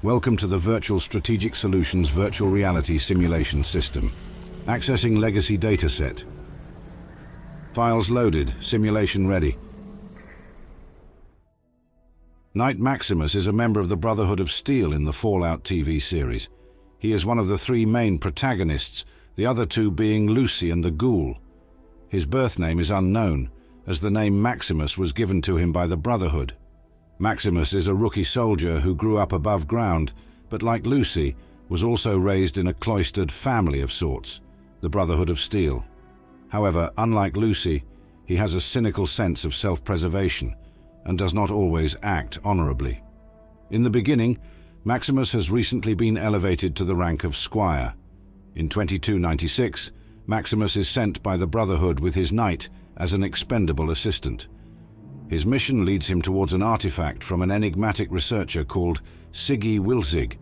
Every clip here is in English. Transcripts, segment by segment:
Welcome to the Virtual Strategic Solutions Virtual Reality Simulation System. Accessing Legacy Dataset. Files loaded. Simulation ready. Knight Maximus is a member of the Brotherhood of Steel in the Fallout TV series. He is one of the three main protagonists, the other two being Lucy and the Ghoul. His birth name is unknown, as the name Maximus was given to him by the Brotherhood. Maximus is a rookie soldier who grew up above ground, but like Lucy, was also raised in a cloistered family of sorts, the Brotherhood of Steel. However, unlike Lucy, he has a cynical sense of self-preservation and does not always act honorably. In the beginning, Maximus has recently been elevated to the rank of Squire. In 2296, Maximus is sent by the Brotherhood with his knight as an expendable assistant. His mission leads him towards an artifact from an enigmatic researcher called Siggy Wilzig,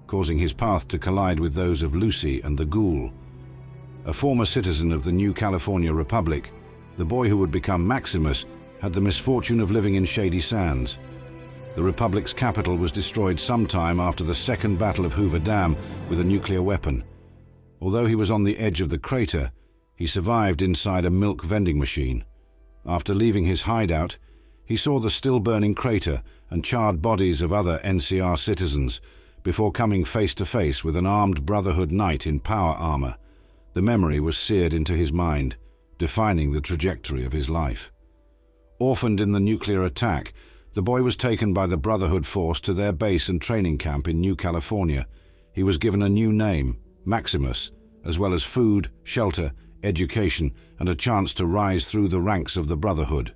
causing his path to collide with those of Lucy and the Ghoul. A former citizen of the New California Republic, the boy who would become Maximus had the misfortune of living in Shady Sands. The Republic's capital was destroyed sometime after the Second Battle of Hoover Dam with a nuclear weapon. Although he was on the edge of the crater, he survived inside a milk vending machine. After leaving his hideout, he saw the still-burning crater and charred bodies of other NCR citizens before coming face-to-face with an armed Brotherhood knight in power armor. The memory was seared into his mind, defining the trajectory of his life. Orphaned in the nuclear attack, the boy was taken by the Brotherhood force to their base and training camp in New California. He was given a new name, Maximus, as well as food, shelter, education, and a chance to rise through the ranks of the Brotherhood.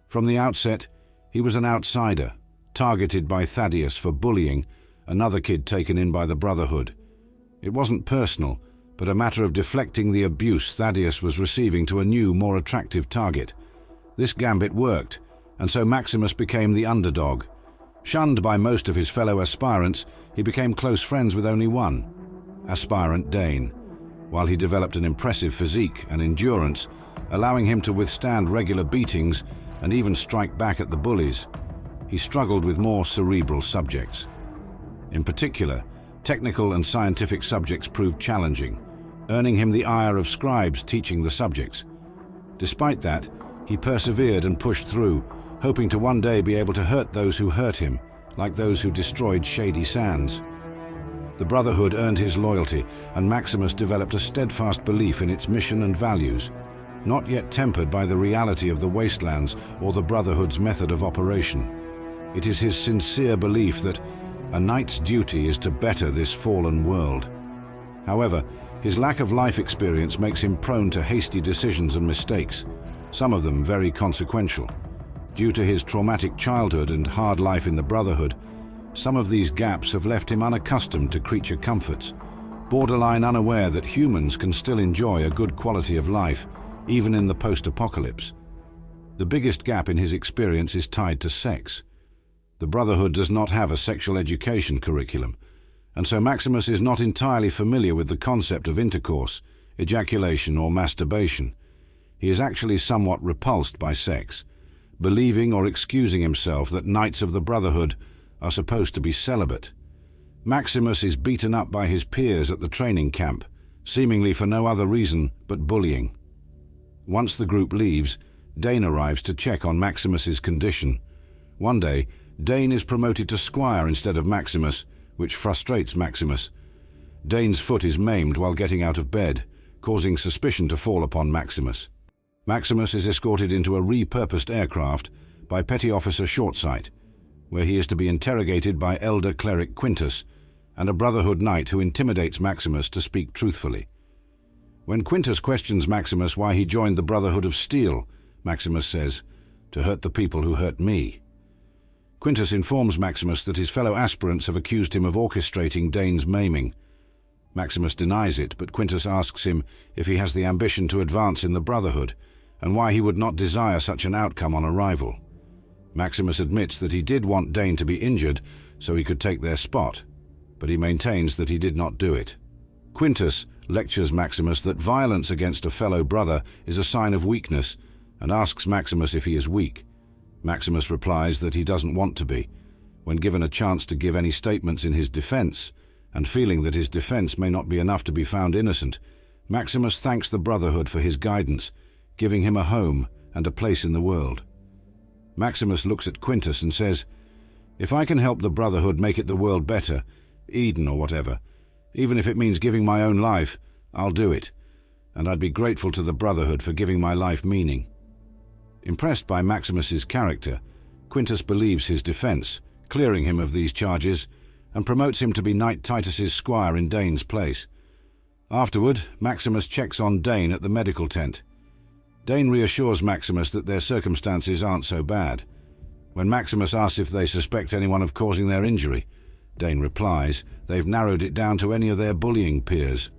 From the outset, he was an outsider, targeted by Thaddeus for bullying another kid taken in by the Brotherhood. It wasn't personal, but a matter of deflecting the abuse Thaddeus was receiving to a new, more attractive target. This gambit worked, and so Maximus became the underdog. Shunned by most of his fellow aspirants, he became close friends with only one, aspirant Dane. While he developed an impressive physique and endurance, allowing him to withstand regular beatings and even strike back at the bullies, he struggled with more cerebral subjects. In particular, technical and scientific subjects proved challenging, earning him the ire of scribes teaching the subjects. Despite that, he persevered and pushed through, hoping to one day be able to hurt those who hurt him, like those who destroyed Shady Sands. The Brotherhood earned his loyalty, and Maximus developed a steadfast belief in its mission and values, not yet tempered by the reality of the wastelands or the Brotherhood's method of operation. It is his sincere belief that a knight's duty is to better this fallen world. However, his lack of life experience makes him prone to hasty decisions and mistakes, some of them very consequential. Due to his traumatic childhood and hard life in the Brotherhood, some of these gaps have left him unaccustomed to creature comforts, borderline unaware that humans can still enjoy a good quality of life, even in the post-apocalypse. The biggest gap in his experience is tied to sex. The Brotherhood does not have a sexual education curriculum, and so Maximus is not entirely familiar with the concept of intercourse, ejaculation, or masturbation. He is actually somewhat repulsed by sex, believing or excusing himself that knights of the Brotherhood are supposed to be celibate. Maximus is beaten up by his peers at the training camp, seemingly for no other reason but bullying. Once the group leaves, Dane arrives to check on Maximus's condition. One day, Dane is promoted to Squire instead of Maximus, which frustrates Maximus. Dane's foot is maimed while getting out of bed, causing suspicion to fall upon Maximus. Maximus is escorted into a repurposed aircraft by Petty Officer Shortsight, where he is to be interrogated by Elder Cleric Quintus and a Brotherhood knight who intimidates Maximus to speak truthfully. When Quintus questions Maximus why he joined the Brotherhood of Steel, Maximus says, "To hurt the people who hurt me." Quintus informs Maximus that his fellow aspirants have accused him of orchestrating Dane's maiming. Maximus denies it, but Quintus asks him if he has the ambition to advance in the Brotherhood, and why he would not desire such an outcome on arrival. Maximus admits that he did want Dane to be injured so he could take their spot, but he maintains that he did not do it. Quintus lectures Maximus that violence against a fellow brother is a sign of weakness and asks Maximus if he is weak. Maximus replies that he doesn't want to be. When given a chance to give any statements in his defense, and feeling that his defense may not be enough to be found innocent, Maximus thanks the Brotherhood for his guidance, giving him a home and a place in the world. Maximus looks at Quintus and says, "If I can help the Brotherhood make it the world better, Eden or whatever, even if it means giving my own life, I'll do it, and I'd be grateful to the Brotherhood for giving my life meaning." Impressed by Maximus's character, Quintus believes his defense, clearing him of these charges, and promotes him to be Knight Titus's squire in Dane's place. Afterward, Maximus checks on Dane at the medical tent. Dane reassures Maximus that their circumstances aren't so bad. When Maximus asks if they suspect anyone of causing their injury, Dane replies they've narrowed it down to any of their bullying peers.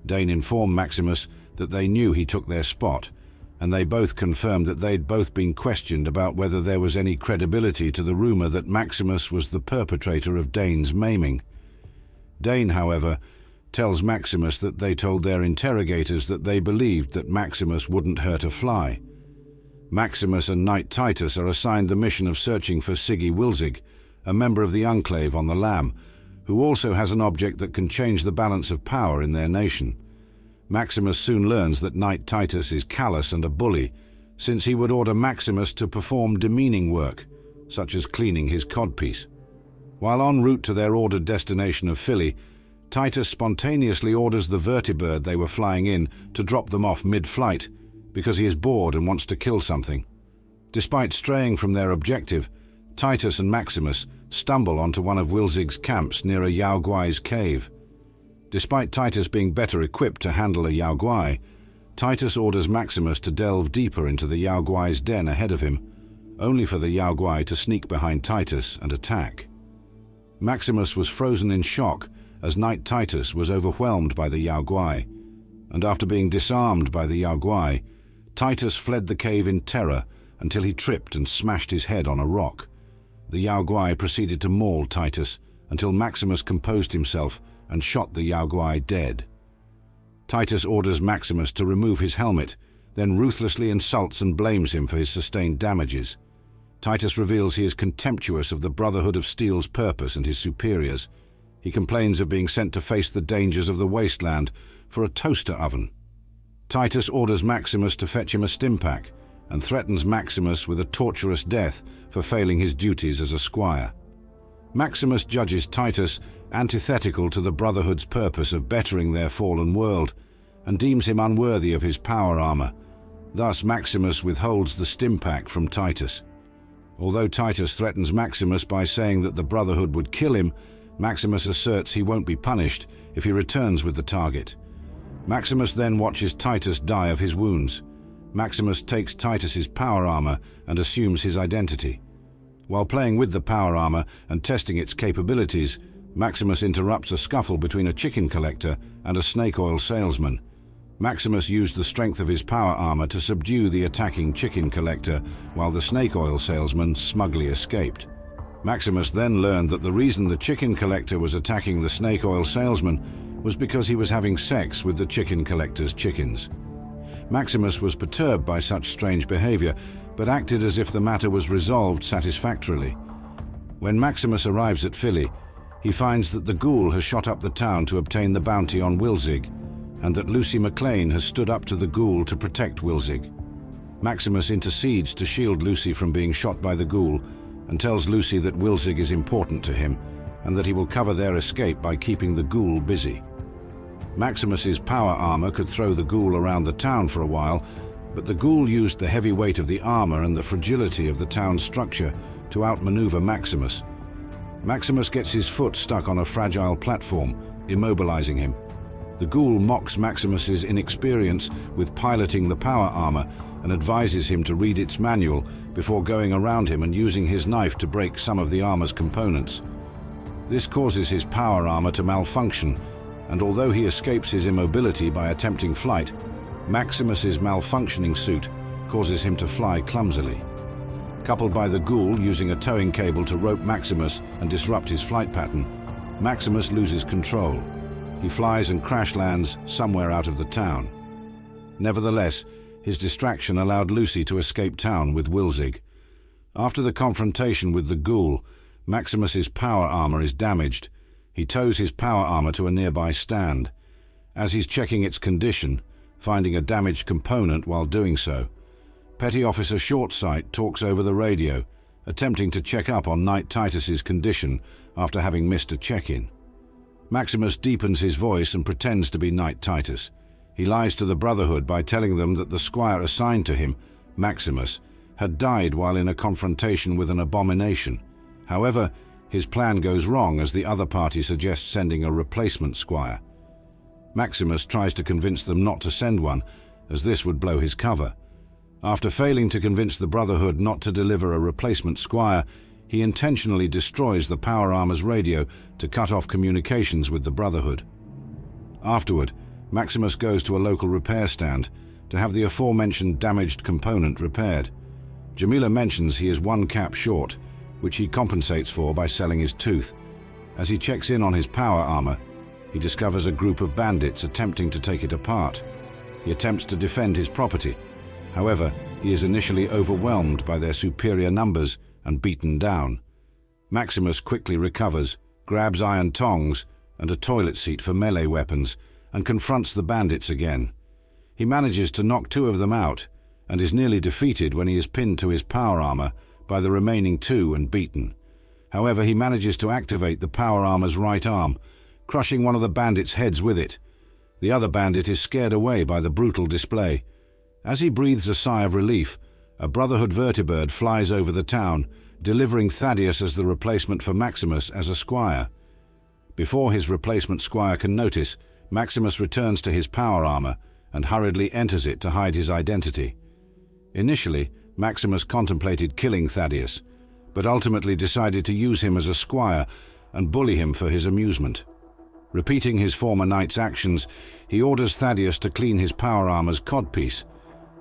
Dane informed Maximus that they knew he took their spot, and they both confirmed that they'd both been questioned about whether there was any credibility to the rumor that Maximus was the perpetrator of Dane's maiming. Dane, however, tells Maximus that they told their interrogators that they believed that Maximus wouldn't hurt a fly. Maximus and Knight Titus are assigned the mission of searching for Siggy Wilzig, a member of the Enclave on the Lamb, who also has an object that can change the balance of power in their nation. Maximus soon learns that Knight Titus is callous and a bully, since he would order Maximus to perform demeaning work, such as cleaning his codpiece. While en route to their ordered destination of Philly, Titus spontaneously orders the vertibird they were flying in to drop them off mid-flight, because he is bored and wants to kill something. Despite straying from their objective, Titus and Maximus stumble onto one of Wilzig's camps near a Yao Guai's cave. Despite Titus being better equipped to handle a Yao Guai, Titus orders Maximus to delve deeper into the Yao Guai's den ahead of him, only for the Yao Guai to sneak behind Titus and attack. Maximus was frozen in shock as Knight Titus was overwhelmed by the Yao Guai, and after being disarmed by the Yao Guai, Titus fled the cave in terror until he tripped and smashed his head on a rock. The Yao Guai proceeded to maul Titus until Maximus composed himself and shot the Yao Guai dead. Titus orders Maximus to remove his helmet, then ruthlessly insults and blames him for his sustained damages. Titus reveals he is contemptuous of the Brotherhood of Steel's purpose and his superiors. He complains of being sent to face the dangers of the wasteland for a toaster oven. Titus orders Maximus to fetch him a stimpak and threatens Maximus with a torturous death for failing his duties as a squire. Maximus judges Titus antithetical to the Brotherhood's purpose of bettering their fallen world and deems him unworthy of his power armor. Thus Maximus withholds the stimpak from Titus. Although Titus threatens Maximus by saying that the Brotherhood would kill him, Maximus asserts he won't be punished if he returns with the target. Maximus then watches Titus die of his wounds. Maximus takes Titus's power armor and assumes his identity. While playing with the power armor and testing its capabilities, Maximus interrupts a scuffle between a chicken collector and a snake oil salesman. Maximus used the strength of his power armor to subdue the attacking chicken collector, while the snake oil salesman smugly escaped. Maximus then learned that the reason the chicken collector was attacking the snake oil salesman was because he was having sex with the chicken collector's chickens. Maximus was perturbed by such strange behavior, but acted as if the matter was resolved satisfactorily. When Maximus arrives at Philly, he finds that the ghoul has shot up the town to obtain the bounty on Wilzig, and that Lucy MacLean has stood up to the ghoul to protect Wilzig. Maximus intercedes to shield Lucy from being shot by the ghoul, and tells Lucy that Wilzig is important to him, and that he will cover their escape by keeping the ghoul busy. Maximus's power armor could throw the ghoul around the town for a while, but the ghoul used the heavy weight of the armor and the fragility of the town's structure to outmaneuver Maximus. Maximus gets his foot stuck on a fragile platform, immobilizing him. The ghoul mocks Maximus's inexperience with piloting the power armor and advises him to read its manual before going around him and using his knife to break some of the armor's components. This causes his power armor to malfunction, and although he escapes his immobility by attempting flight, Maximus's malfunctioning suit causes him to fly clumsily. Coupled by the ghoul using a towing cable to rope Maximus and disrupt his flight pattern, Maximus loses control. He flies and crash lands somewhere out of the town. Nevertheless, his distraction allowed Lucy to escape town with Wilzig. After the confrontation with the ghoul, Maximus's power armor is damaged. He tows his power armor to a nearby stand. As he's checking its condition, finding a damaged component while doing so, Petty Officer Shortsight talks over the radio, attempting to check up on Knight Titus's condition after having missed a check-in. Maximus deepens his voice and pretends to be Knight Titus. He lies to the Brotherhood by telling them that the squire assigned to him, Maximus, had died while in a confrontation with an abomination. However, his plan goes wrong as the other party suggests sending a replacement squire. Maximus tries to convince them not to send one, as this would blow his cover. After failing to convince the Brotherhood not to deliver a replacement squire, he intentionally destroys the power armor's radio to cut off communications with the Brotherhood. Afterward, Maximus goes to a local repair stand to have the aforementioned damaged component repaired. Jamila mentions he is one cap short, which he compensates for by selling his tooth. As he checks in on his power armor, he discovers a group of bandits attempting to take it apart. He attempts to defend his property. However, he is initially overwhelmed by their superior numbers and beaten down. Maximus quickly recovers, grabs iron tongs and a toilet seat for melee weapons, and confronts the bandits again. He manages to knock 2 of them out, and is nearly defeated when he is pinned to his power armor by the remaining 2 and beaten. However, he manages to activate the power armor's right arm, crushing one of the bandits' heads with it. The other bandit is scared away by the brutal display. As he breathes a sigh of relief, a Brotherhood vertibird flies over the town, delivering Thaddeus as the replacement for Maximus as a squire. Before his replacement squire can notice, Maximus returns to his power armor and hurriedly enters it to hide his identity. Initially, Maximus contemplated killing Thaddeus, but ultimately decided to use him as a squire and bully him for his amusement. Repeating his former knight's actions, he orders Thaddeus to clean his power armor's codpiece.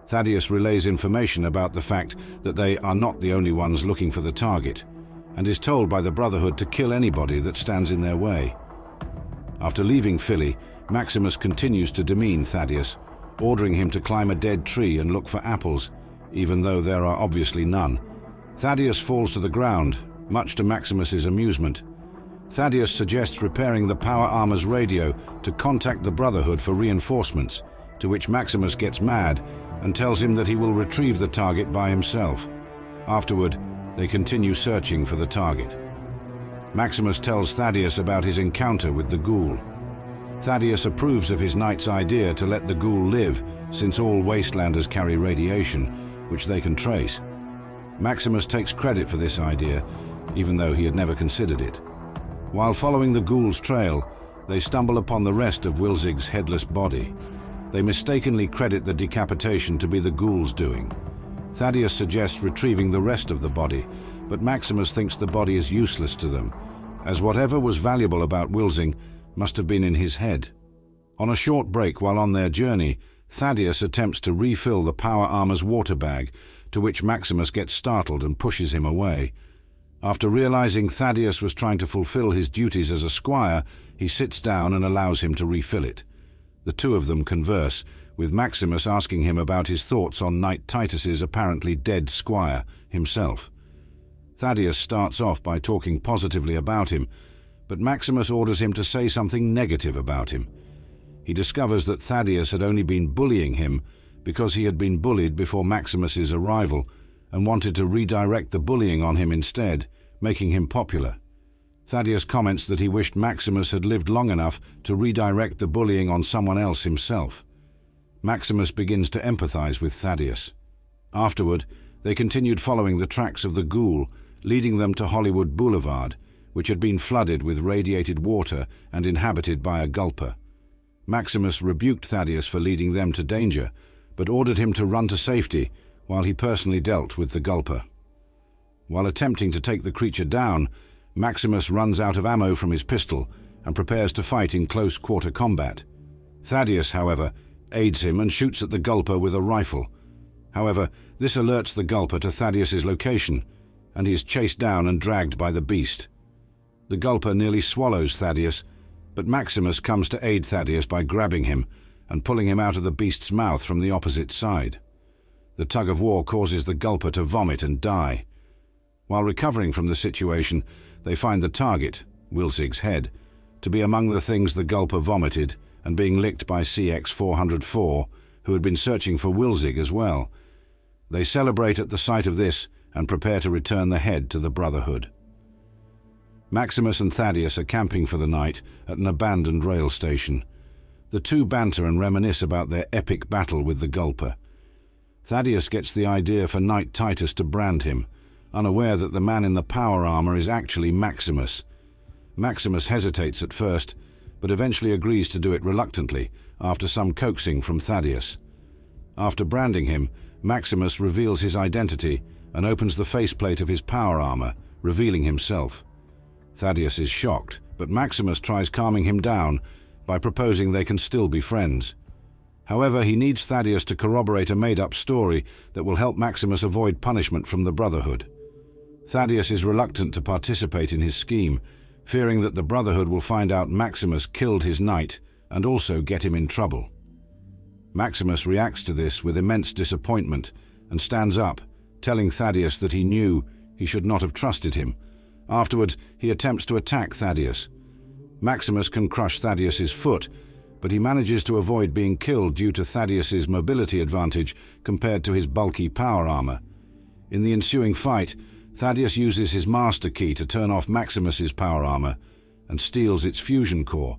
Thaddeus relays information about the fact that they are not the only ones looking for the target, and is told by the Brotherhood to kill anybody that stands in their way. After leaving Philly, Maximus continues to demean Thaddeus, ordering him to climb a dead tree and look for apples, even though there are obviously none. Thaddeus falls to the ground, much to Maximus's amusement. Thaddeus suggests repairing the power armor's radio to contact the Brotherhood for reinforcements, to which Maximus gets mad and tells him that he will retrieve the target by himself. Afterward, they continue searching for the target. Maximus tells Thaddeus about his encounter with the ghoul. Thaddeus approves of his knight's idea to let the ghoul live, since all wastelanders carry radiation, which they can trace. Maximus takes credit for this idea, even though he had never considered it. While following the ghoul's trail, they stumble upon the rest of Wilzig's headless body. They mistakenly credit the decapitation to be the ghoul's doing. Thaddeus suggests retrieving the rest of the body, but Maximus thinks the body is useless to them, as whatever was valuable about Wilzig must have been in his head. On a short break while on their journey, Thaddeus attempts to refill the power armor's water bag, to which Maximus gets startled and pushes him away. After realizing Thaddeus was trying to fulfill his duties as a squire, he sits down and allows him to refill it. The 2 of them converse, with Maximus asking him about his thoughts on Knight Titus's apparently dead squire himself. Thaddeus starts off by talking positively about him, but Maximus orders him to say something negative about him. He discovers that Thaddeus had only been bullying him because he had been bullied before Maximus's arrival and wanted to redirect the bullying on him instead, making him popular. Thaddeus comments that he wished Maximus had lived long enough to redirect the bullying on someone else himself. Maximus begins to empathize with Thaddeus. Afterward, they continued following the tracks of the ghoul, leading them to Hollywood Boulevard, which had been flooded with radiated water and inhabited by a gulper. Maximus rebuked Thaddeus for leading them to danger, but ordered him to run to safety while he personally dealt with the gulper. While attempting to take the creature down, Maximus runs out of ammo from his pistol and prepares to fight in close-quarter combat. Thaddeus, however, aids him and shoots at the gulper with a rifle. However, this alerts the gulper to Thaddeus's location, and he is chased down and dragged by the beast. The gulper nearly swallows Thaddeus, but Maximus comes to aid Thaddeus by grabbing him and pulling him out of the beast's mouth from the opposite side. The tug-of-war causes the gulper to vomit and die. While recovering from the situation, they find the target, Wilsig's head, to be among the things the Gulper vomited and being licked by CX-404, who had been searching for Wilsig as well. They celebrate at the sight of this and prepare to return the head to the Brotherhood. Maximus and Thaddeus are camping for the night at an abandoned rail station. The two banter and reminisce about their epic battle with the Gulper. Thaddeus gets the idea for Knight Titus to brand him, unaware that the man in the power armor is actually Maximus. Maximus hesitates at first, but eventually agrees to do it reluctantly after some coaxing from Thaddeus. After branding him, Maximus reveals his identity and opens the faceplate of his power armor, revealing himself. Thaddeus is shocked, but Maximus tries calming him down by proposing they can still be friends. However, he needs Thaddeus to corroborate a made-up story that will help Maximus avoid punishment from the Brotherhood. Thaddeus is reluctant to participate in his scheme, fearing that the Brotherhood will find out Maximus killed his knight and also get him in trouble. Maximus reacts to this with immense disappointment and stands up, telling Thaddeus that he knew he should not have trusted him. Afterward, he attempts to attack Thaddeus. Maximus can crush Thaddeus's foot, but he manages to avoid being killed due to Thaddeus's mobility advantage compared to his bulky power armor. In the ensuing fight, Thaddeus uses his master key to turn off Maximus's power armor and steals its fusion core,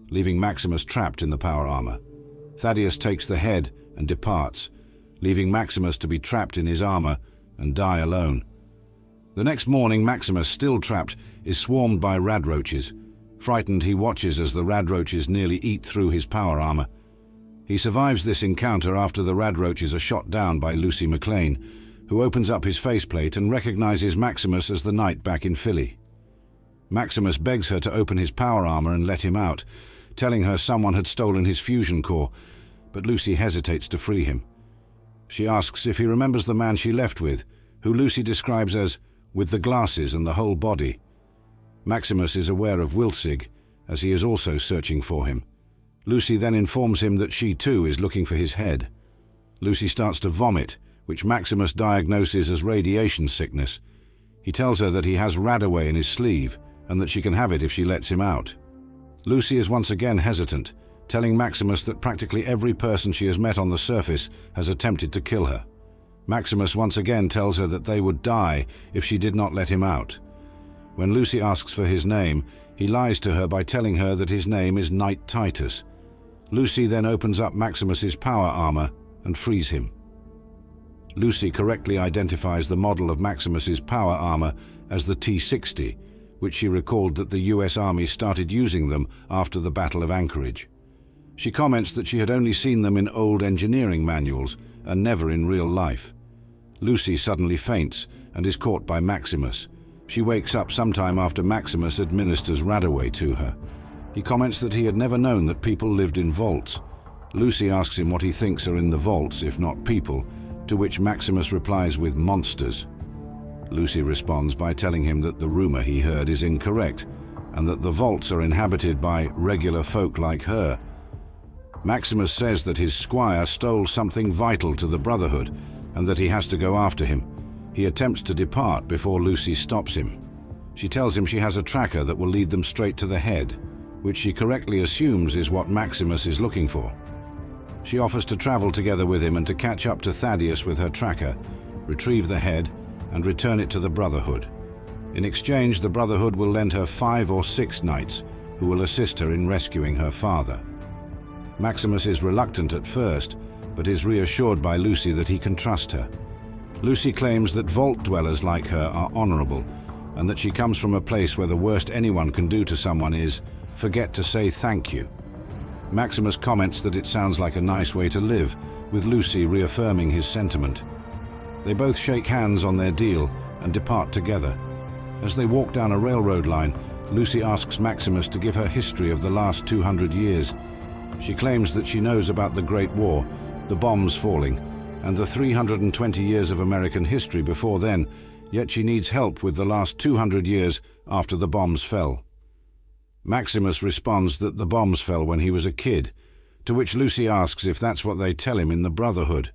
leaving Maximus trapped in the power armor. Thaddeus takes the head and departs, leaving Maximus to be trapped in his armor and die alone. The next morning, Maximus, still trapped, is swarmed by radroaches. Frightened, he watches as the radroaches nearly eat through his power armor. He survives this encounter after the radroaches are shot down by Lucy MacLean, who opens up his faceplate and recognizes Maximus as the knight back in Philly. Maximus begs her to open his power armor and let him out, telling her someone had stolen his fusion core, but Lucy hesitates to free him. She asks if he remembers the man she left with, who Lucy describes as with the glasses and the whole body. Maximus is aware of Wilsig, as he is also searching for him. Lucy then informs him that she too is looking for his head. Lucy starts to vomit, which Maximus diagnoses as radiation sickness. He tells her that he has Radaway in his sleeve and that she can have it if she lets him out. Lucy is once again hesitant, telling Maximus that practically every person she has met on the surface has attempted to kill her. Maximus once again tells her that they would die if she did not let him out. When Lucy asks for his name, he lies to her by telling her that his name is Knight Titus. Lucy then opens up Maximus's power armor and frees him. Lucy correctly identifies the model of Maximus's power armor as the T-60, which she recalled that the US Army started using them after the Battle of Anchorage. She comments that she had only seen them in old engineering manuals and never in real life. Lucy suddenly faints and is caught by Maximus. She wakes up sometime after Maximus administers Radaway to her. He comments that he had never known that people lived in vaults. Lucy asks him what he thinks are in the vaults, if not people, to which Maximus replies with monsters. Lucy responds by telling him that the rumor he heard is incorrect and that the vaults are inhabited by regular folk like her. Maximus says that his squire stole something vital to the Brotherhood and that he has to go after him. He attempts to depart before Lucy stops him. She tells him she has a tracker that will lead them straight to the head, which she correctly assumes is what Maximus is looking for. She offers to travel together with him and to catch up to Thaddeus with her tracker, retrieve the head, and return it to the Brotherhood. In exchange, the Brotherhood will lend her 5 or 6 knights who will assist her in rescuing her father. Maximus is reluctant at first, but is reassured by Lucy that he can trust her. Lucy claims that vault dwellers like her are honorable, and that she comes from a place where the worst anyone can do to someone is forget to say thank you. Maximus comments that it sounds like a nice way to live, with Lucy reaffirming his sentiment. They both shake hands on their deal and depart together. As they walk down a railroad line, Lucy asks Maximus to give her history of the last 200 years. She claims that she knows about the Great War, the bombs falling, and the 320 years of American history before then, yet she needs help with the last 200 years after the bombs fell. Maximus responds that the bombs fell when he was a kid, to which Lucy asks if that's what they tell him in the Brotherhood.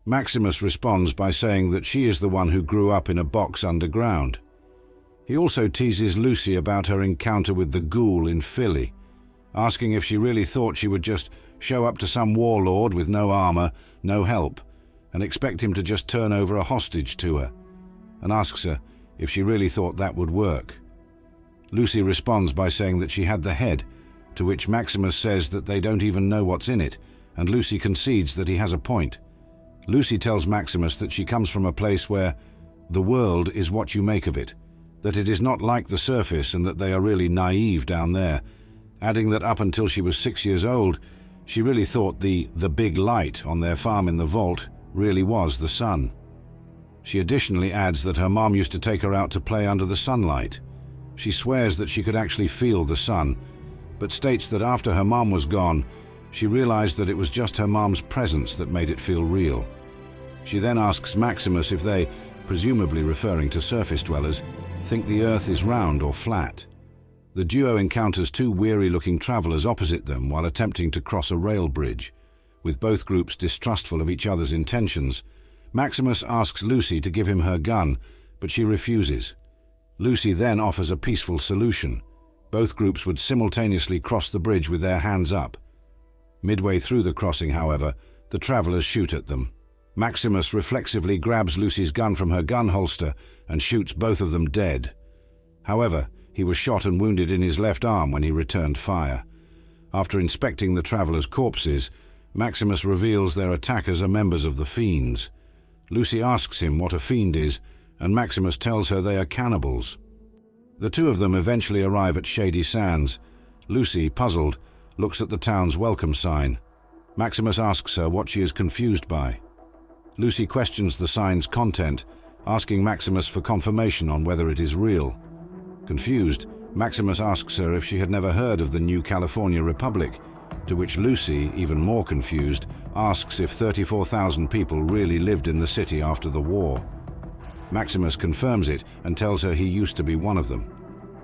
Maximus responds by saying that she is the one who grew up in a box underground. He also teases Lucy about her encounter with the ghoul in Philly, asking if she really thought she would just show up to some warlord with no armor, no help, and expect him to just turn over a hostage to her, and asks her if she really thought that would work. Lucy responds by saying that she had the head, to which Maximus says that they don't even know what's in it, and Lucy concedes that he has a point. Lucy tells Maximus that she comes from a place where the world is what you make of it, that it is not like the surface and that they are really naive down there, adding that up until she was 6 years old, she really thought the big light on their farm in the vault really was the sun. She additionally adds that her mom used to take her out to play under the sunlight. She swears that she could actually feel the sun, but states that after her mom was gone, she realized that it was just her mom's presence that made it feel real. She then asks Maximus if they, presumably referring to surface dwellers, think the earth is round or flat. The duo encounters two weary-looking travelers opposite them while attempting to cross a rail bridge. With both groups distrustful of each other's intentions, Maximus asks Lucy to give him her gun, but she refuses. Lucy then offers a peaceful solution. Both groups would simultaneously cross the bridge with their hands up. Midway through the crossing, however, the travelers shoot at them. Maximus reflexively grabs Lucy's gun from her gun holster and shoots both of them dead. However, he was shot and wounded in his left arm when he returned fire. After inspecting the travelers' corpses, Maximus reveals their attackers are members of the Fiends. Lucy asks him what a fiend is, and Maximus tells her they are cannibals. The two of them eventually arrive at Shady Sands. Lucy, puzzled, looks at the town's welcome sign. Maximus asks her what she is confused by. Lucy questions the sign's content, asking Maximus for confirmation on whether it is real. Confused, Maximus asks her if she had never heard of the New California Republic, to which Lucy, even more confused, asks if 34,000 people really lived in the city after the war. Maximus confirms it and tells her he used to be one of them.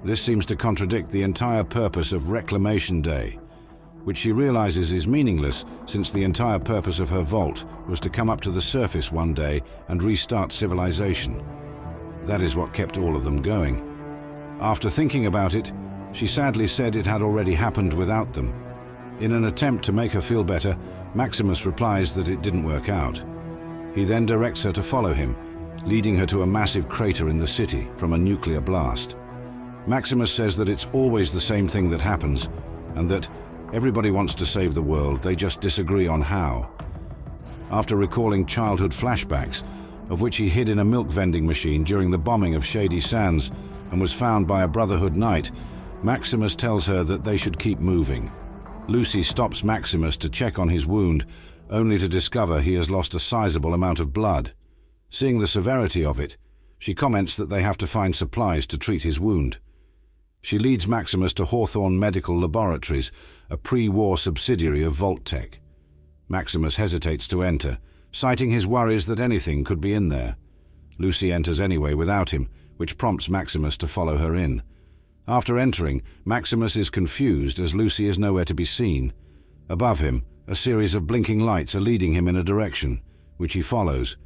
This seems to contradict the entire purpose of Reclamation Day, which she realizes is meaningless since the entire purpose of her vault was to come up to the surface one day and restart civilization. That is what kept all of them going. After thinking about it, she sadly said it had already happened without them. In an attempt to make her feel better, Maximus replies that it didn't work out. He then directs her to follow him, leading her to a massive crater in the city from a nuclear blast. Maximus says that it's always the same thing that happens, and that everybody wants to save the world, they just disagree on how. After recalling childhood flashbacks, of which he hid in a milk vending machine during the bombing of Shady Sands and was found by a Brotherhood knight, Maximus tells her that they should keep moving. Lucy stops Maximus to check on his wound, only to discover he has lost a sizable amount of blood. Seeing the severity of it, she comments that they have to find supplies to treat his wound. She leads Maximus to Hawthorne Medical Laboratories, a pre-war subsidiary of Vault-Tec. Maximus hesitates to enter, citing his worries that anything could be in there. Lucy enters anyway without him, which prompts Maximus to follow her in. After entering, Maximus is confused as Lucy is nowhere to be seen. Above him, a series of blinking lights are leading him in a direction, which he follows.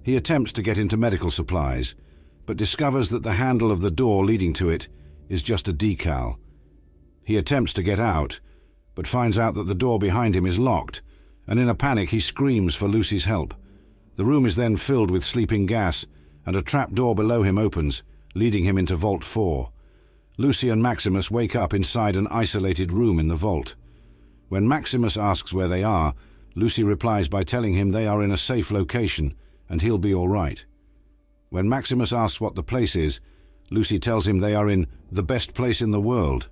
He attempts to get into medical supplies, but discovers that the handle of the door leading to it is just a decal. He attempts to get out, but finds out that the door behind him is locked, and in a panic he screams for Lucy's help. The room is then filled with sleeping gas, and a trap door below him opens, leading him into Vault 4. Lucy and Maximus wake up inside an isolated room in the vault. When Maximus asks where they are, Lucy replies by telling him they are in a safe location and he'll be all right. When Maximus asks what the place is, Lucy tells him they are in the best place in the world,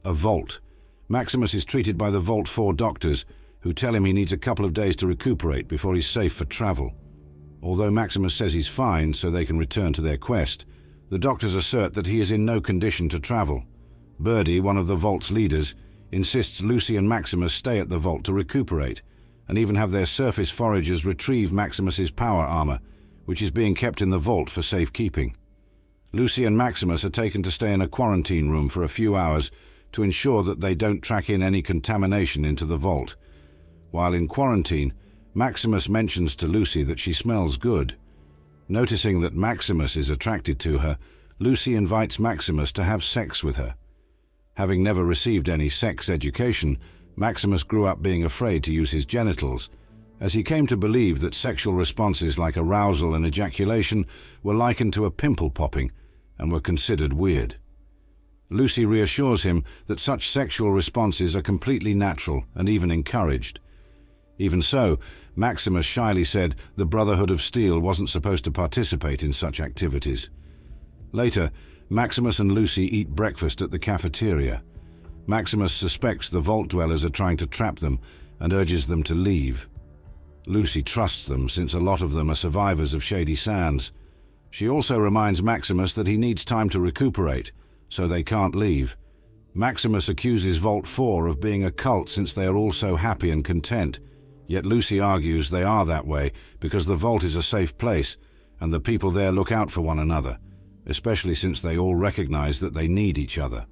a vault. Maximus is treated by the Vault 4 doctors, who tell him he needs a couple of days to recuperate before he's safe for travel. Although Maximus says he's fine so they can return to their quest, the doctors assert that he is in no condition to travel. Birdie, one of the Vault's leaders, insists Lucy and Maximus stay at the vault to recuperate, and even have their surface foragers retrieve Maximus's power armor, which is being kept in the vault for safekeeping. Lucy and Maximus are taken to stay in a quarantine room for a few hours to ensure that they don't track in any contamination into the vault. While in quarantine, Maximus mentions to Lucy that she smells good. Noticing that Maximus is attracted to her, Lucy invites Maximus to have sex with her. Having never received any sex education, Maximus grew up being afraid to use his genitals, as he came to believe that sexual responses like arousal and ejaculation were likened to a pimple popping and were considered weird. Lucy reassures him that such sexual responses are completely natural and even encouraged. Even so, Maximus shyly said the Brotherhood of Steel wasn't supposed to participate in such activities. Later, Maximus and Lucy eat breakfast at the cafeteria. Maximus suspects the vault dwellers are trying to trap them and urges them to leave. Lucy trusts them since a lot of them are survivors of Shady Sands. She also reminds Maximus that he needs time to recuperate, so they can't leave. Maximus accuses Vault 4 of being a cult since they are all so happy and content, yet Lucy argues they are that way because the vault is a safe place and the people there look out for one another, especially since they all recognize that they need each other.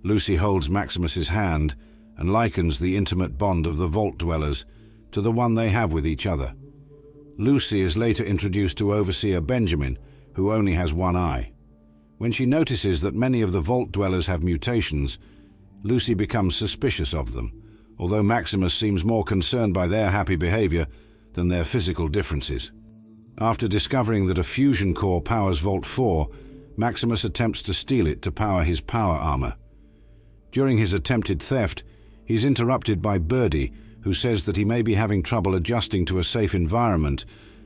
Lucy holds Maximus's hand and likens the intimate bond of the vault dwellers to the one they have with each other. Lucy is later introduced to Overseer Benjamin, who only has one eye. When she notices that many of the vault dwellers have mutations, Lucy becomes suspicious of them, although Maximus seems more concerned by their happy behavior than their physical differences. After discovering that a fusion core powers Vault 4, Maximus attempts to steal it to power his power armor. During his attempted theft, he's interrupted by Birdie, who says that he may be having trouble adjusting to a safe environment,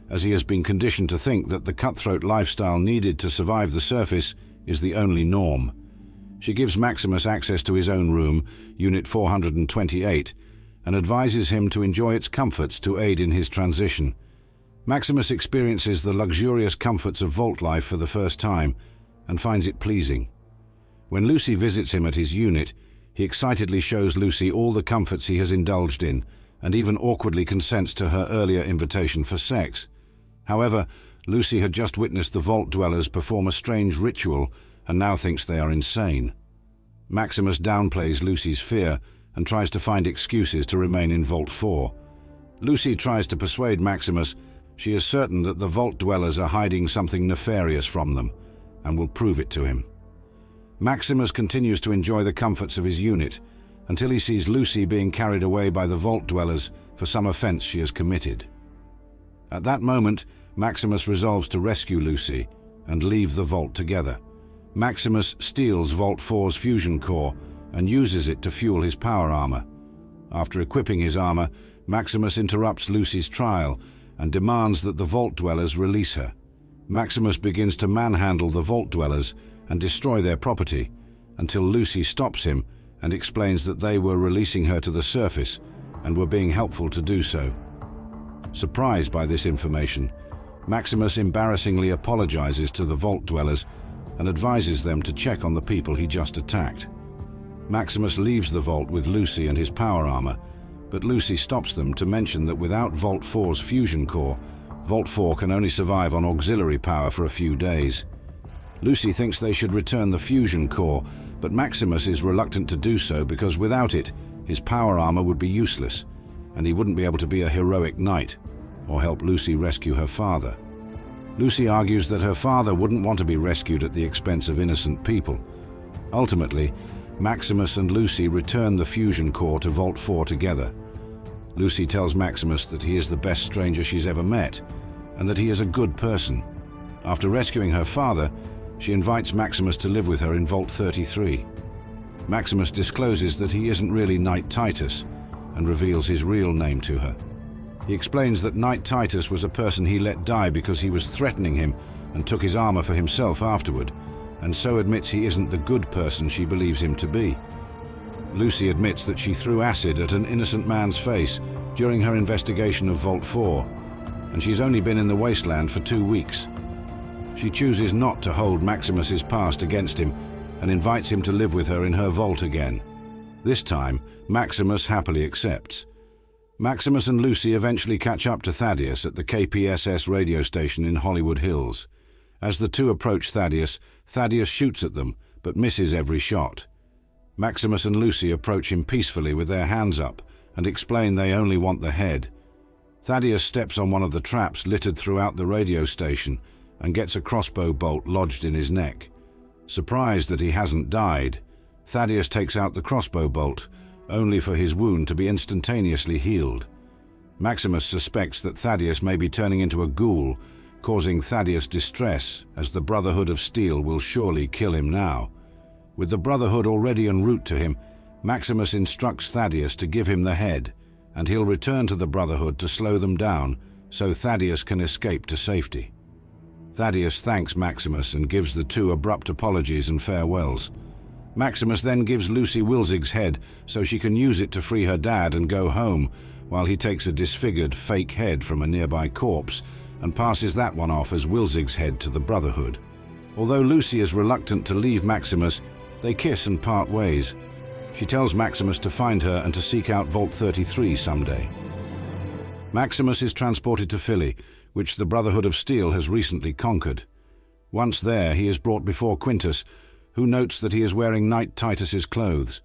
as he has been conditioned to think that the cutthroat lifestyle needed to survive the surface is the only norm. She gives Maximus access to his own room, Unit 428, and advises him to enjoy its comforts to aid in his transition. Maximus experiences the luxurious comforts of vault life for the first time and finds it pleasing. When Lucy visits him at his unit, he excitedly shows Lucy all the comforts he has indulged in and even awkwardly consents to her earlier invitation for sex. However, Lucy had just witnessed the vault dwellers perform a strange ritual and now thinks they are insane. Maximus downplays Lucy's fear and tries to find excuses to remain in Vault 4. Lucy tries to persuade Maximus she is certain that the vault dwellers are hiding something nefarious from them and will prove it to him. Maximus continues to enjoy the comforts of his unit until he sees Lucy being carried away by the vault dwellers for some offense she has committed. At that moment, Maximus resolves to rescue Lucy and leave the vault together. Maximus steals Vault 4's fusion core and uses it to fuel his power armor. After equipping his armor, Maximus interrupts Lucy's trial and demands that the vault dwellers release her. Maximus begins to manhandle the vault dwellers and destroy their property until Lucy stops him and explains that they were releasing her to the surface and were being helpful to do so. Surprised by this information, Maximus embarrassingly apologizes to the vault dwellers and advises them to check on the people he just attacked. Maximus leaves the vault with Lucy and his power armor, but Lucy stops them to mention that without Vault 4's fusion core, Vault 4 can only survive on auxiliary power for a few days. Lucy thinks they should return the fusion core, but Maximus is reluctant to do so because without it, his power armor would be useless, and he wouldn't be able to be a heroic knight or help Lucy rescue her father. Lucy argues that her father wouldn't want to be rescued at the expense of innocent people. Ultimately, Maximus and Lucy return the fusion core to Vault 4 together. Lucy tells Maximus that he is the best stranger she's ever met, and that he is a good person. After rescuing her father, she invites Maximus to live with her in Vault 33. Maximus discloses that he isn't really Knight Titus, and reveals his real name to her. He explains that Knight Titus was a person he let die because he was threatening him and took his armor for himself afterward, and so admits he isn't the good person she believes him to be. Lucy admits that she threw acid at an innocent man's face during her investigation of Vault 4, and she's only been in the wasteland for 2 weeks. She chooses not to hold Maximus's past against him and invites him to live with her in her vault again. This time, Maximus happily accepts. Maximus and Lucy eventually catch up to Thaddeus at the KPSS radio station in Hollywood Hills. As the two approach Thaddeus, Thaddeus shoots at them, but misses every shot. Maximus and Lucy approach him peacefully with their hands up and explain they only want the head. Thaddeus steps on one of the traps littered throughout the radio station and gets a crossbow bolt lodged in his neck. Surprised that he hasn't died, Thaddeus takes out the crossbow bolt, only for his wound to be instantaneously healed. Maximus suspects that Thaddeus may be turning into a ghoul, causing Thaddeus distress, as the Brotherhood of Steel will surely kill him now. With the Brotherhood already en route to him, Maximus instructs Thaddeus to give him the head, and he'll return to the Brotherhood to slow them down so Thaddeus can escape to safety. Thaddeus thanks Maximus and gives the two abrupt apologies and farewells. Maximus then gives Lucy Wilzig's head so she can use it to free her dad and go home, while he takes a disfigured fake head from a nearby corpse and passes that one off as Wilzig's head to the Brotherhood. Although Lucy is reluctant to leave Maximus, they kiss and part ways. She tells Maximus to find her and to seek out Vault 33 someday. Maximus is transported to Philly, which the Brotherhood of Steel has recently conquered. Once there, he is brought before Quintus, who notes that he is wearing Knight Titus's clothes.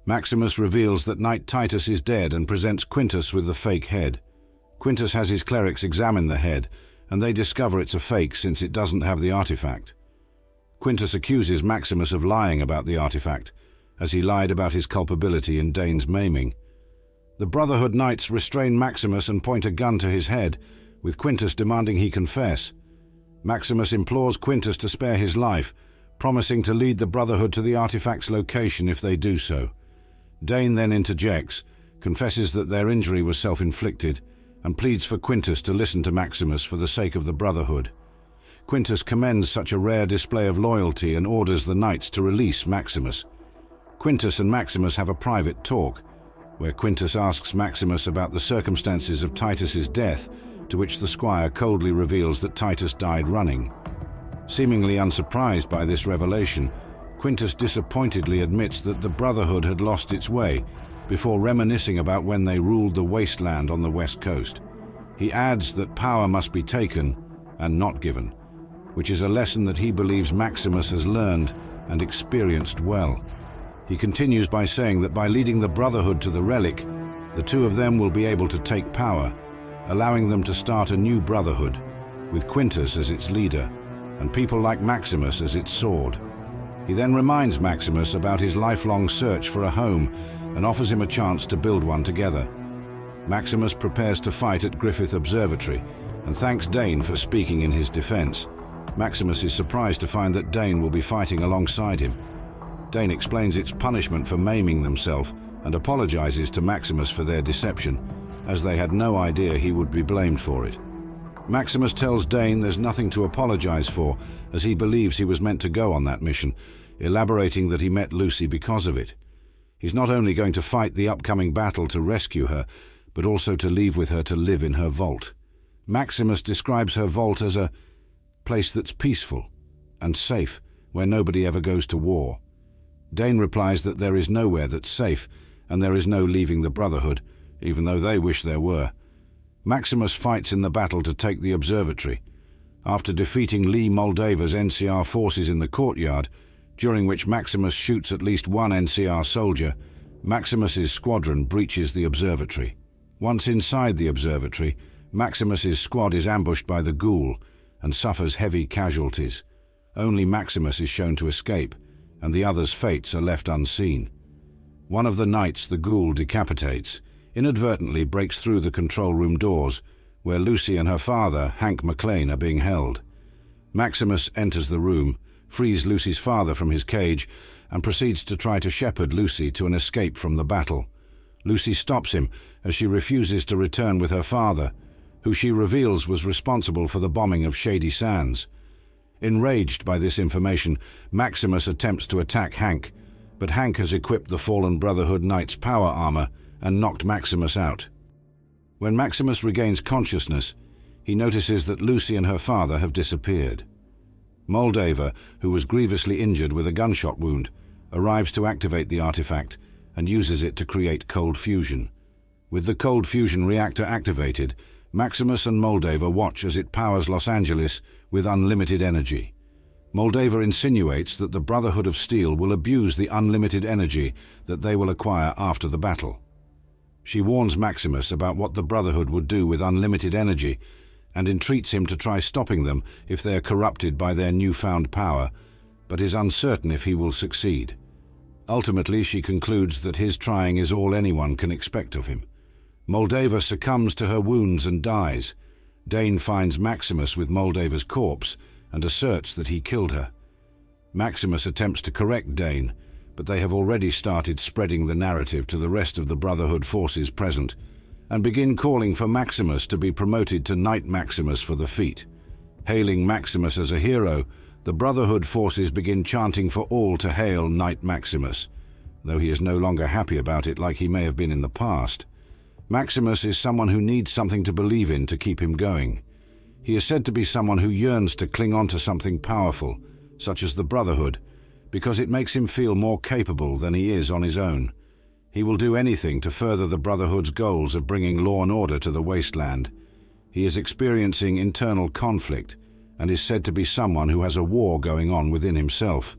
Maximus reveals that Knight Titus is dead and presents Quintus with the fake head. Quintus has his clerics examine the head, and they discover it's a fake since it doesn't have the artifact. Quintus accuses Maximus of lying about the artifact, as he lied about his culpability in Dane's maiming. The Brotherhood Knights restrain Maximus and point a gun to his head, with Quintus demanding he confess. Maximus implores Quintus to spare his life, promising to lead the Brotherhood to the artifact's location if they do so. Dane then interjects, confesses that their injury was self-inflicted, and pleads for Quintus to listen to Maximus for the sake of the Brotherhood. Quintus commends such a rare display of loyalty and orders the knights to release Maximus. Quintus and Maximus have a private talk, where Quintus asks Maximus about the circumstances of Titus's death, to which the squire coldly reveals that Titus died running. Seemingly unsurprised by this revelation, Quintus disappointedly admits that the Brotherhood had lost its way, before reminiscing about when they ruled the wasteland on the west coast. He adds that power must be taken and not given, which is a lesson that he believes Maximus has learned and experienced well. He continues by saying that by leading the Brotherhood to the relic, the two of them will be able to take power, allowing them to start a new Brotherhood, with Quintus as its leader, and people like Maximus as its sword. He then reminds Maximus about his lifelong search for a home and offers him a chance to build one together. Maximus prepares to fight at Griffith Observatory and thanks Dane for speaking in his defense. Maximus is surprised to find that Dane will be fighting alongside him. Dane explains it's punishment for maiming themselves and apologizes to Maximus for their deception, as they had no idea he would be blamed for it. Maximus tells Dane there's nothing to apologize for, as he believes he was meant to go on that mission, elaborating that he met Lucy because of it. He's not only going to fight the upcoming battle to rescue her, but also to leave with her to live in her vault. Maximus describes her vault as a place that's peaceful and safe, where nobody ever goes to war. Dane replies that there is nowhere that's safe, and there is no leaving the Brotherhood, even though they wish there were. Maximus fights in the battle to take the observatory. After defeating Lee Moldaver's NCR forces in the courtyard, during which Maximus shoots at least one NCR soldier, Maximus's squadron breaches the observatory. Once inside the observatory, Maximus's squad is ambushed by the ghoul and suffers heavy casualties. Only Maximus is shown to escape, and the others' fates are left unseen. One of the knights the ghoul decapitates inadvertently breaks through the control room doors, where Lucy and her father, Hank MacLean, are being held. Maximus enters the room, frees Lucy's father from his cage, and proceeds to try to shepherd Lucy to an escape from the battle. Lucy stops him as she refuses to return with her father, who she reveals was responsible for the bombing of Shady Sands. Enraged by this information, Maximus attempts to attack Hank, but Hank has equipped the fallen Brotherhood Knight's power armor and knocked Maximus out. When Maximus regains consciousness, he notices that Lucy and her father have disappeared. Moldaver, who was grievously injured with a gunshot wound, arrives to activate the artifact and uses it to create cold fusion. With the cold fusion reactor activated, Maximus and Moldaver watch as it powers Los Angeles with unlimited energy. Moldaver insinuates that the Brotherhood of Steel will abuse the unlimited energy that they will acquire after the battle. She warns Maximus about what the Brotherhood would do with unlimited energy, and entreats him to try stopping them if they are corrupted by their newfound power, but is uncertain if he will succeed. Ultimately, she concludes that his trying is all anyone can expect of him. Moldava succumbs to her wounds and dies. Dane finds Maximus with Moldava's corpse and asserts that he killed her. Maximus attempts to correct Dane, but they have already started spreading the narrative to the rest of the Brotherhood forces present, and begin calling for Maximus to be promoted to Knight Maximus for the feat. Hailing Maximus as a hero, the Brotherhood forces begin chanting for all to hail Knight Maximus, though he is no longer happy about it like he may have been in the past. Maximus is someone who needs something to believe in to keep him going. He is said to be someone who yearns to cling on to something powerful, such as the Brotherhood, because it makes him feel more capable than he is on his own. He will do anything to further the Brotherhood's goals of bringing law and order to the wasteland. He is experiencing internal conflict and is said to be someone who has a war going on within himself.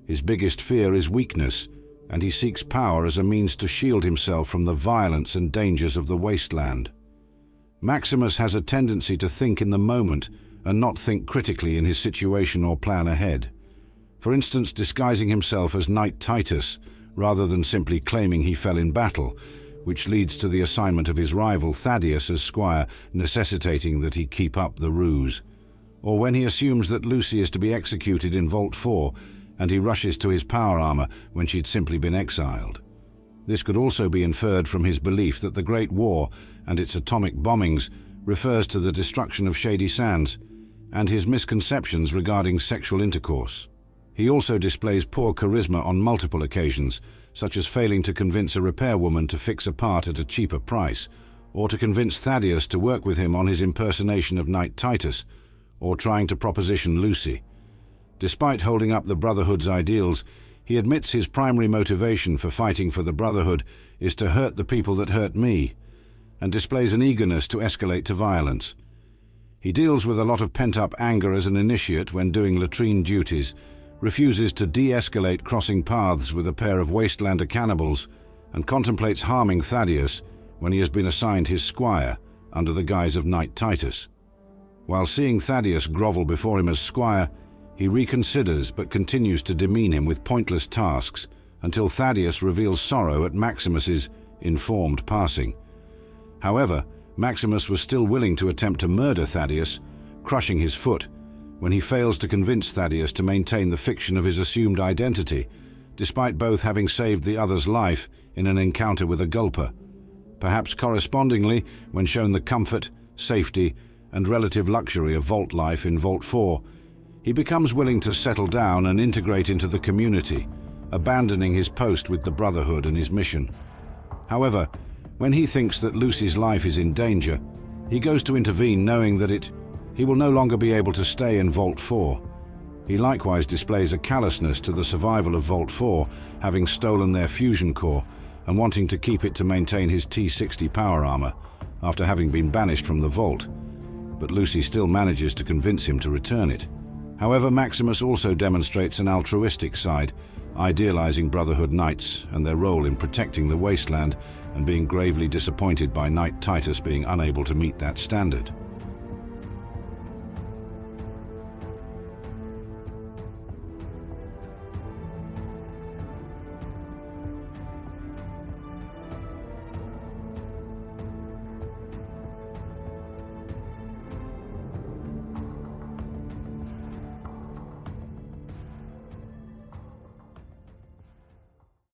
His biggest fear is weakness, and he seeks power as a means to shield himself from the violence and dangers of the wasteland. Maximus has a tendency to think in the moment and not think critically in his situation or plan ahead. For instance, disguising himself as Knight Titus rather than simply claiming he fell in battle, which leads to the assignment of his rival Thaddeus as squire, necessitating that he keep up the ruse. Or when he assumes that Lucy is to be executed in Vault 4, and he rushes to his power armor when she'd simply been exiled. This could also be inferred from his belief that the Great War and its atomic bombings refers to the destruction of Shady Sands, and his misconceptions regarding sexual intercourse. He also displays poor charisma on multiple occasions, such as failing to convince a repairwoman to fix a part at a cheaper price, or to convince Thaddeus to work with him on his impersonation of Knight Titus, or trying to proposition Lucy. Despite holding up the Brotherhood's ideals, he admits his primary motivation for fighting for the Brotherhood is to hurt the people that hurt me, and displays an eagerness to escalate to violence. He deals with a lot of pent-up anger as an initiate when doing latrine duties, refuses to de-escalate crossing paths with a pair of wastelander cannibals, and contemplates harming Thaddeus when he has been assigned his squire under the guise of Knight Titus. While seeing Thaddeus grovel before him as squire, he reconsiders but continues to demean him with pointless tasks until Thaddeus reveals sorrow at Maximus's informed passing. However, Maximus was still willing to attempt to murder Thaddeus, crushing his foot, when he fails to convince Thaddeus to maintain the fiction of his assumed identity, despite both having saved the other's life in an encounter with a gulper. Perhaps correspondingly, when shown the comfort, safety, and relative luxury of vault life in Vault 4, he becomes willing to settle down and integrate into the community, abandoning his post with the Brotherhood and his mission. However, when he thinks that Lucy's life is in danger, he goes to intervene knowing that he will no longer be able to stay in Vault 4. He likewise displays a callousness to the survival of Vault 4, having stolen their fusion core and wanting to keep it to maintain his T-60 power armor after having been banished from the vault. But Lucy still manages to convince him to return it. However, Maximus also demonstrates an altruistic side, idealizing Brotherhood Knights and their role in protecting the wasteland and being gravely disappointed by Knight Titus being unable to meet that standard.